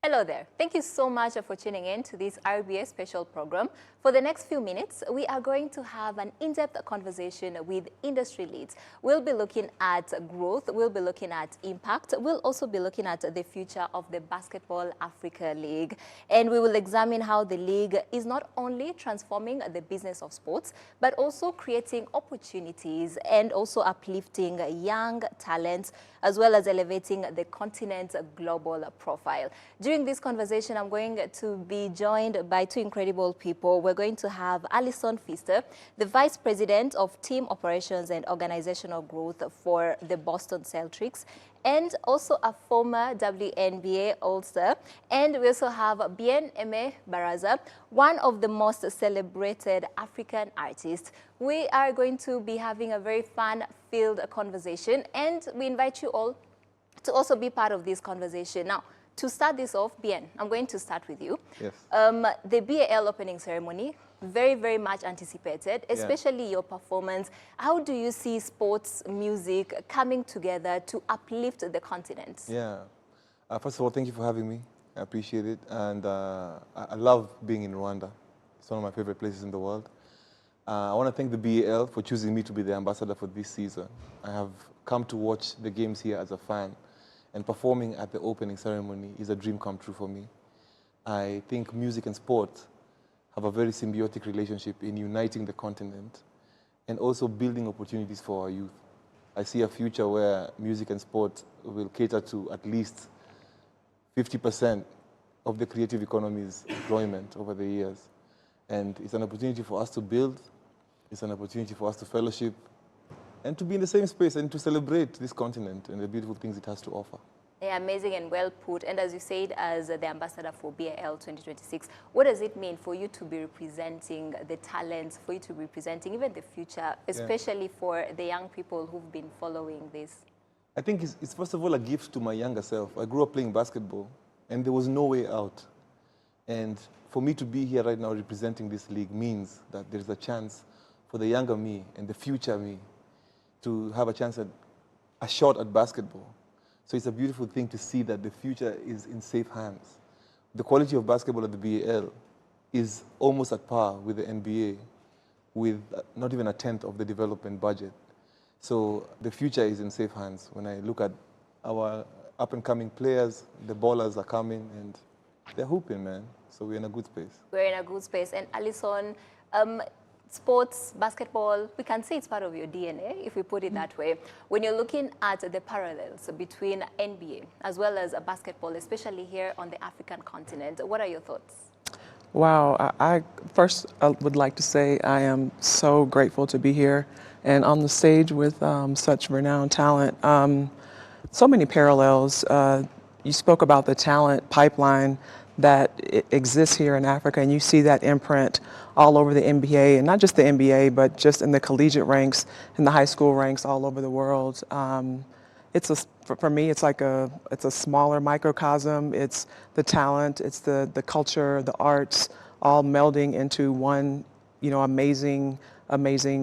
Hello there. Thank you so much for tuning in to this RBA special program. For the next few minutes, we are going to have an in-depth conversation with industry leads. We'll be looking at growth, we'll be looking at impact, we'll also be looking at the future of the Basketball Africa League. And we will examine how the league is not only transforming the business of sports, but also creating opportunities and also uplifting young talents, as well as elevating the continent's global profile. During this conversation, I'm going to be joined by two incredible people. We're going to have Alison Pfister, the Vice President of Team Operations and Organizational Growth for the Boston Celtics, and also a former WNBA All-Star. And we also have Bien Aime Baraza, one of the most celebrated African artists. We are going to be having a very fun-filled conversation, and we invite you all to also be part of this conversation. Now, to start this off, Bien, I'm going to start with you. Yes. The BAL opening ceremony, very, very much anticipated, especially your performance. How do you see sports, music coming together to uplift the continent? Yeah. First of all, thank you for having me. I appreciate it. And I love being in Rwanda. It's one of my favorite places in the world. I want to thank the BAL for choosing me to be the ambassador for this season. I have come to watch the games here as a fan. And performing at the opening ceremony is a dream come true for me. I think music and sport have a very symbiotic relationship in uniting the continent and also building opportunities for our youth. I see a future where music and sport will cater to at least 50% of the creative economy's employment over the years. And it's an opportunity for us to build, it's an opportunity for us to fellowship, and to be in the same space and to celebrate this continent and the beautiful things it has to offer. Yeah, amazing and well put. And as you said, as the ambassador for BAL 2026, what does it mean for you to be representing the talents, for you to be representing even the future, especially for the young people who've been following this? I think it's first of all a gift to my younger self. I grew up playing basketball, and there was no way out. And for me to be here right now representing this league means that there's a chance for the younger me and the future me to have a chance at a shot at basketball. So it's a beautiful thing to see that the future is in safe hands. The quality of basketball at the BAL is almost at par with the NBA, with not even a tenth of the development budget. So the future is in safe hands. When I look at our up-and-coming players, the ballers are coming, and they're hooping, man. So we're in a good space. We're in a good space. And Alison, sports, basketball, we can say it's part of your DNA, if we put it that way. When you're looking at the parallels between NBA as well as basketball, especially here on the African continent, what are your thoughts? Wow, I would like to say I am so grateful to be here and on the stage with such renowned talent. So many parallels. You spoke about the talent pipeline that exists here in Africa, and you see that imprint all over the NBA, and not just the NBA, but just in the collegiate ranks, in the high school ranks all over the world. For me, it's a smaller microcosm. It's the talent, it's the culture, the arts, all melding into one, amazing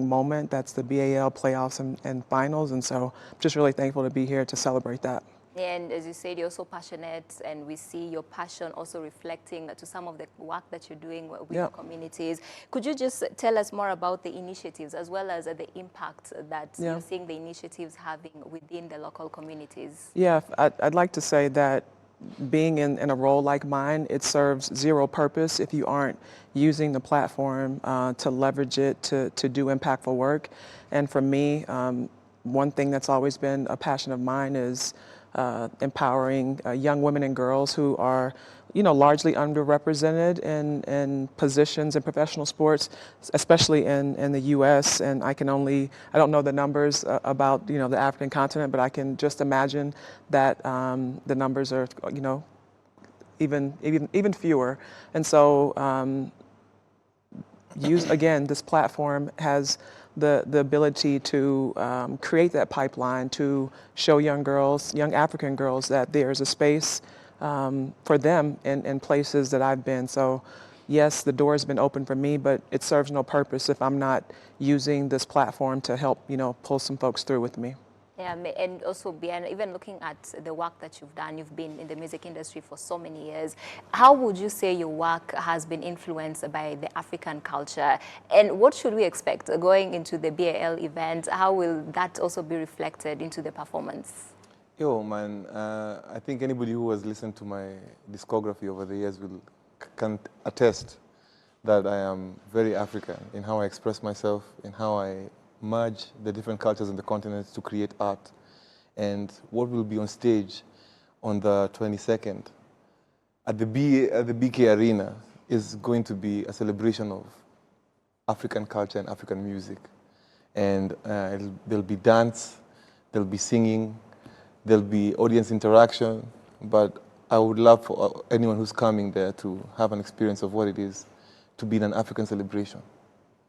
moment. That's the BAL playoffs and finals, and so I'm just really thankful to be here to celebrate that. And as you said, you're so passionate, and we see your passion also reflecting to some of the work that you're doing with your communities. Could you just tell us more about the initiatives as well as the impact that you're seeing the initiatives having within the local communities? Yeah, I'd like to say that being in a role like mine, it serves zero purpose if you aren't using the platform to leverage it to do impactful work. And for me, one thing that's always been a passion of mine is empowering young women and girls who are, largely underrepresented in positions in professional sports, especially in the U.S. And I don't know the numbers about, the African continent, but I can just imagine that the numbers are, even fewer. And so this platform has the ability to create that pipeline to show young African girls that there's a space for them in places that I've been. So yes, the door has been open for me, but it serves no purpose if I'm not using this platform to help, pull some folks through with me. Yeah, and also even looking at the work that you've done, you've been in the music industry for so many years. How would you say your work has been influenced by the African culture? And what should we expect going into the BAL event? How will that also be reflected into the performance? Yo, man, I think anybody who has listened to my discography over the years can attest that I am very African in how I express myself, in how I merge the different cultures on the continent to create art. And what will be on stage on the 22nd at the BK Arena is going to be a celebration of African culture and African music. And there'll be dance, there'll be singing, there'll be audience interaction, but I would love for anyone who's coming there to have an experience of what it is to be in an African celebration.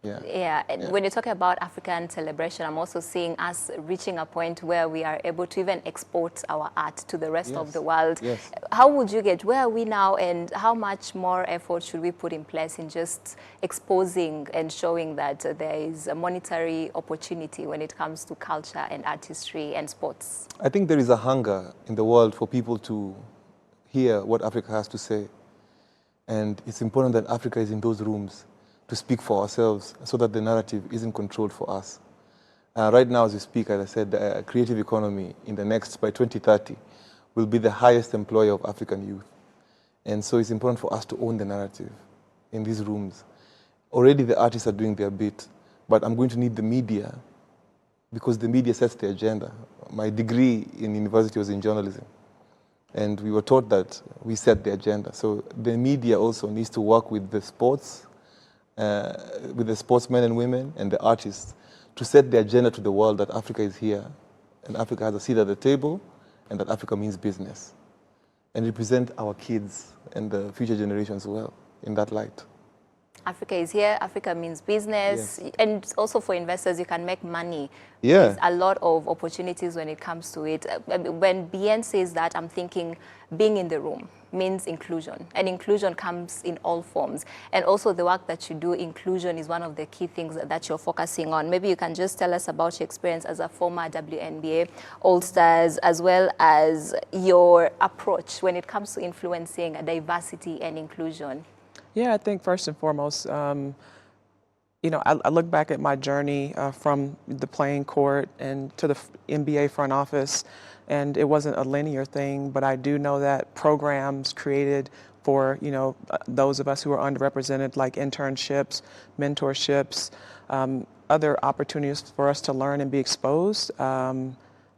Yeah. Yeah, and when you talk about African celebration, I'm also seeing us reaching a point where we are able to even export our art to the rest of the world. Yes. How would you get, where are we now, and how much more effort should we put in place in just exposing and showing that there is a monetary opportunity when it comes to culture and artistry and sports? I think there is a hunger in the world for people to hear what Africa has to say. And it's important that Africa is in those rooms to speak for ourselves so that the narrative isn't controlled for us. Right now, as we speak, as I said, the creative economy by 2030, will be the highest employer of African youth. And so it's important for us to own the narrative in these rooms. Already the artists are doing their bit, but I'm going to need the media because the media sets the agenda. My degree in university was in journalism. And we were taught that we set the agenda. So the media also needs to work with the sportsmen and women and the artists to set the agenda to the world that Africa is here and Africa has a seat at the table and that Africa means business. And represent our kids and the future generations well in that light. Africa is here, Africa means business, yes. And also for investors, you can make money. Yeah. There's a lot of opportunities when it comes to it. When BN says that, I'm thinking being in the room means inclusion, and inclusion comes in all forms. And also the work that you do, inclusion is one of the key things that you're focusing on. Maybe you can just tell us about your experience as a former WNBA All-Stars, as well as your approach when it comes to influencing diversity and inclusion. Yeah, I think first and foremost, you know, I look back at my journey from the playing court and to the NBA front office, and it wasn't a linear thing, but I do know that programs created for, you know, those of us who are underrepresented, like internships, mentorships, other opportunities for us to learn and be exposed,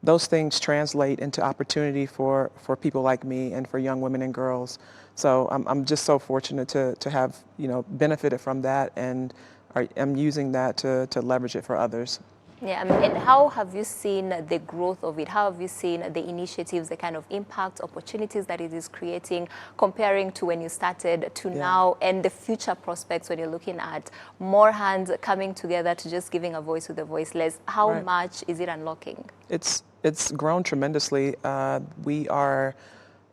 those things translate into opportunity for people like me and for young women and girls. So I'm just so fortunate to have, you know, benefited from that, and I'm using that to leverage it for others. Yeah, and how have you seen the growth of it? How have you seen the initiatives, the kind of impact, opportunities that it is creating, comparing to when you started to now, and the future prospects when you're looking at more hands coming together to just giving a voice to the voiceless? How much is it unlocking? It's grown tremendously. We are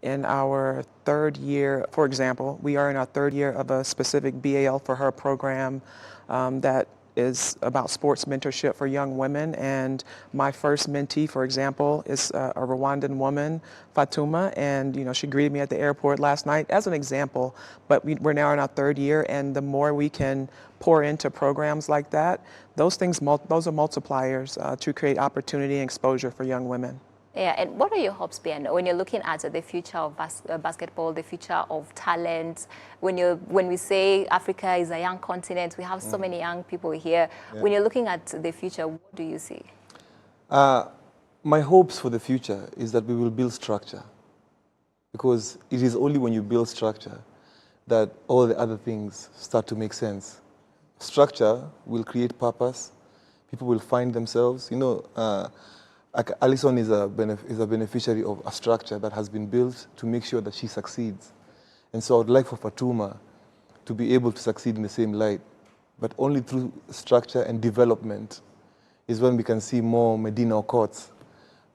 in our third year, for example, we are in our third year of a specific BAL for Her program that is about sports mentorship for young women. And my first mentee, for example, is a Rwandan woman, Fatuma, and you know, she greeted me at the airport last night as an example. But we're now in our third year, and the more we can pour into programs like that, those are multipliers to create opportunity and exposure for young women. Yeah, and what are your hopes, Ben, when you're looking at the future of basketball, the future of talent? When we say Africa is a young continent, we have so many young people here. Yeah. When you're looking at the future, what do you see? My hopes for the future is that we will build structure, because it is only when you build structure that all the other things start to make sense. Structure will create purpose. People will find themselves. You know, Alison is a beneficiary of a structure that has been built to make sure that she succeeds. And so I would like for Fatuma to be able to succeed in the same light. But only through structure and development is when we can see more Medina Okots,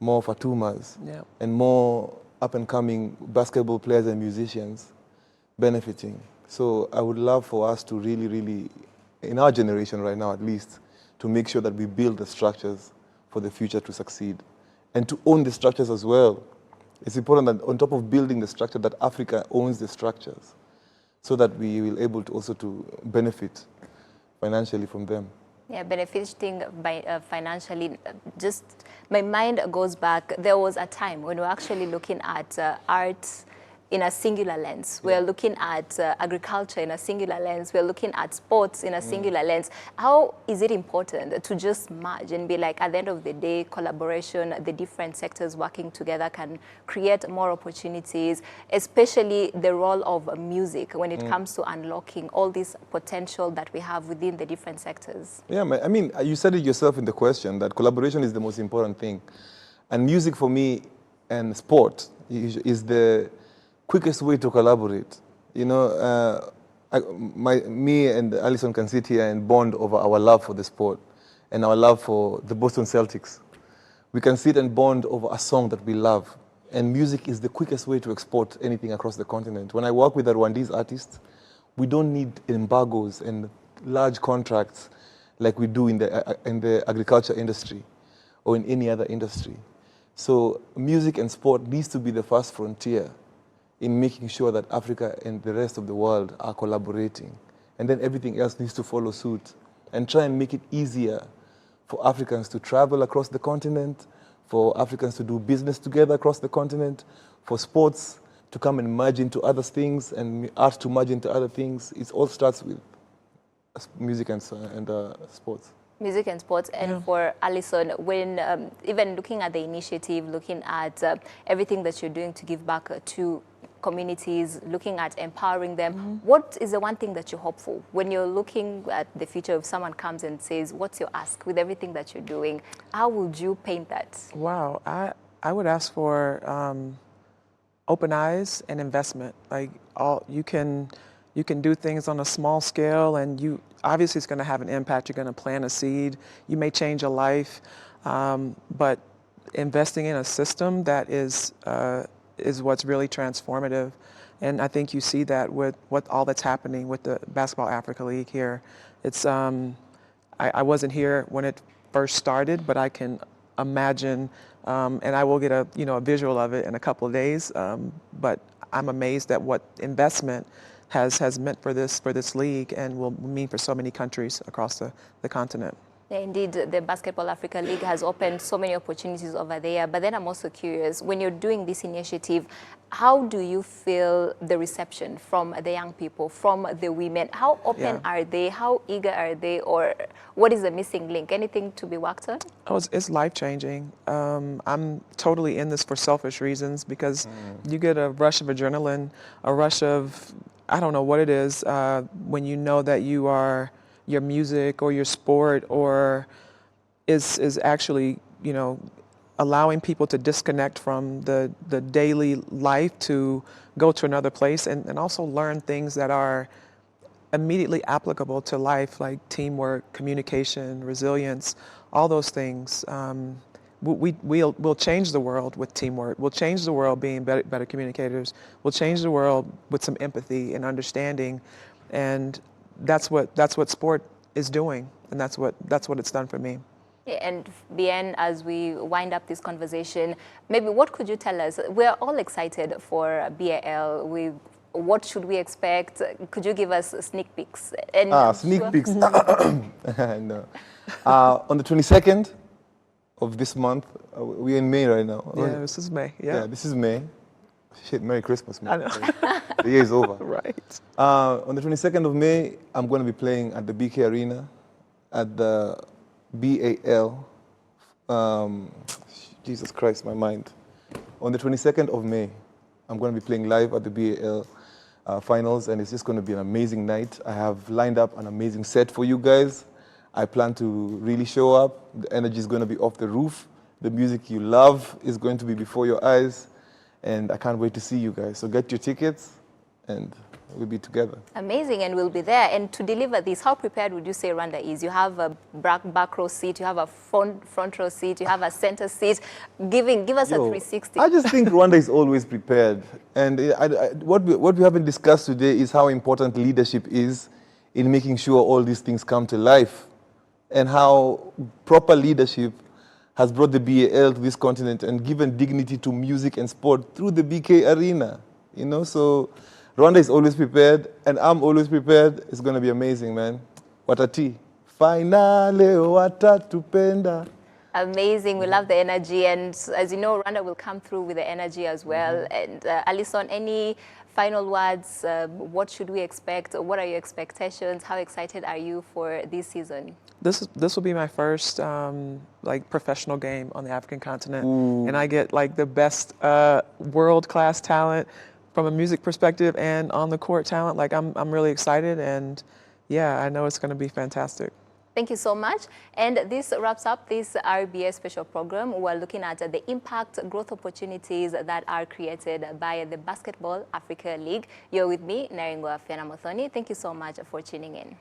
more Fatumas, and more up-and-coming basketball players and musicians benefiting. So I would love for us to really, really, in our generation right now at least, to make sure that we build the structures for the future to succeed and to own the structures as well. It's important that on top of building the structure, that Africa owns the structures so that we will able to also to benefit financially from them. Yeah, benefiting by financially. Just my mind goes back. There was a time when we were actually looking at art in a singular lens. We're looking at agriculture in a singular lens. We're looking at sports in a singular lens. How is it important to just merge and be like, at the end of the day, collaboration, the different sectors working together can create more opportunities, especially the role of music when it comes to unlocking all this potential that we have within the different sectors? Yeah, I mean, you said it yourself in the question that collaboration is the most important thing. And music for me and sport is the quickest way to collaborate. You know, me and Alison can sit here and bond over our love for the sport and our love for the Boston Celtics. We can sit and bond over a song that we love. And music is the quickest way to export anything across the continent. When I work with the Rwandese artists, we don't need embargoes and large contracts like we do in the agriculture industry or in any other industry. So music and sport needs to be the first frontier in making sure that Africa and the rest of the world are collaborating. And then everything else needs to follow suit and try and make it easier for Africans to travel across the continent, for Africans to do business together across the continent, for sports to come and merge into other things and art to merge into other things. It all starts with music and sports. Music and sports. And for Alison, when even looking at the initiative, looking at everything that you're doing to give back to communities, looking at empowering them, what is the one thing that you hope for when you're looking at the future? If someone comes and says, what's your ask with everything that you're doing, how would you paint that? Wow, I would ask for open eyes and investment. Like you can do things on a small scale, and obviously it's going to have an impact. You're going to plant a seed. You may change a life, but investing in a system that is what's really transformative. And I think you see that with all that's happening with the Basketball Africa League here. It's I wasn't here when it first started, but I can imagine, and I will get a visual of it in a couple of days. But I'm amazed at what investment has meant for this league and will mean for so many countries across the continent. Yeah, indeed, the Basketball Africa League has opened so many opportunities over there. But then I'm also curious, when you're doing this initiative, how do you feel the reception from the young people, from the women? How open are they? How eager are they? Or what is the missing link? Anything to be worked on? Oh, it's life-changing. I'm totally in this for selfish reasons because you get a rush of adrenaline, a rush of, I don't know what it is, when you know that your music or your sport or is actually, allowing people to disconnect from the daily life to go to another place and also learn things that are immediately applicable to life, like teamwork, communication, resilience, all those things. We'll change the world with teamwork. We'll change the world being better communicators. We'll change the world with some empathy and understanding, and that's what sport is doing, and that's what it's done for me. Yeah, and Bien, as we wind up this conversation, maybe what could you tell us? We're all excited for BAL. What should we expect? Could you give us sneak peeks? Sneak peeks. No. On the 22nd of this month, we're in May right now. Yeah, this is May. Yeah, this is May. Shit, Merry Christmas, man. I know. The year is over. Right. On the 22nd of May, I'm going to be playing at the BK Arena at the BAL. Jesus Christ, my mind. On the 22nd of May, I'm going to be playing live at the BAL finals, and it's just going to be an amazing night. I have lined up an amazing set for you guys. I plan to really show up. The energy is going to be off the roof. The music you love is going to be before your eyes. And I can't wait to see you guys. So get your tickets and we'll be together. Amazing, and we'll be there. And to deliver this, how prepared would you say Rwanda is? You have a back row seat, you have a front row seat, you have a center seat. Give us a 360. I just think Rwanda is always prepared. And what we haven't discussed today is how important leadership is in making sure all these things come to life, and how proper leadership has brought the BAL to this continent and given dignity to music and sport through the BK arena. You know, so Rwanda is always prepared, and I'm always prepared. It's going to be amazing, man. Watati. Finale watatupenda. Amazing. We love the energy. And as you know, Rwanda will come through with the energy as well. And Alison, any final words? What should we expect? What are your expectations? How excited are you for this season? This will be my first like professional game on the African continent, and I get like the best world-class talent from a music perspective and on the court talent. Like I'm really excited, and yeah, I know it's going to be fantastic. Thank you so much. And this wraps up this RBS special program. We're looking at the impact growth opportunities that are created by the Basketball Africa League. You're with me, Naringwa Fiana Mothoni. Thank you so much for tuning in.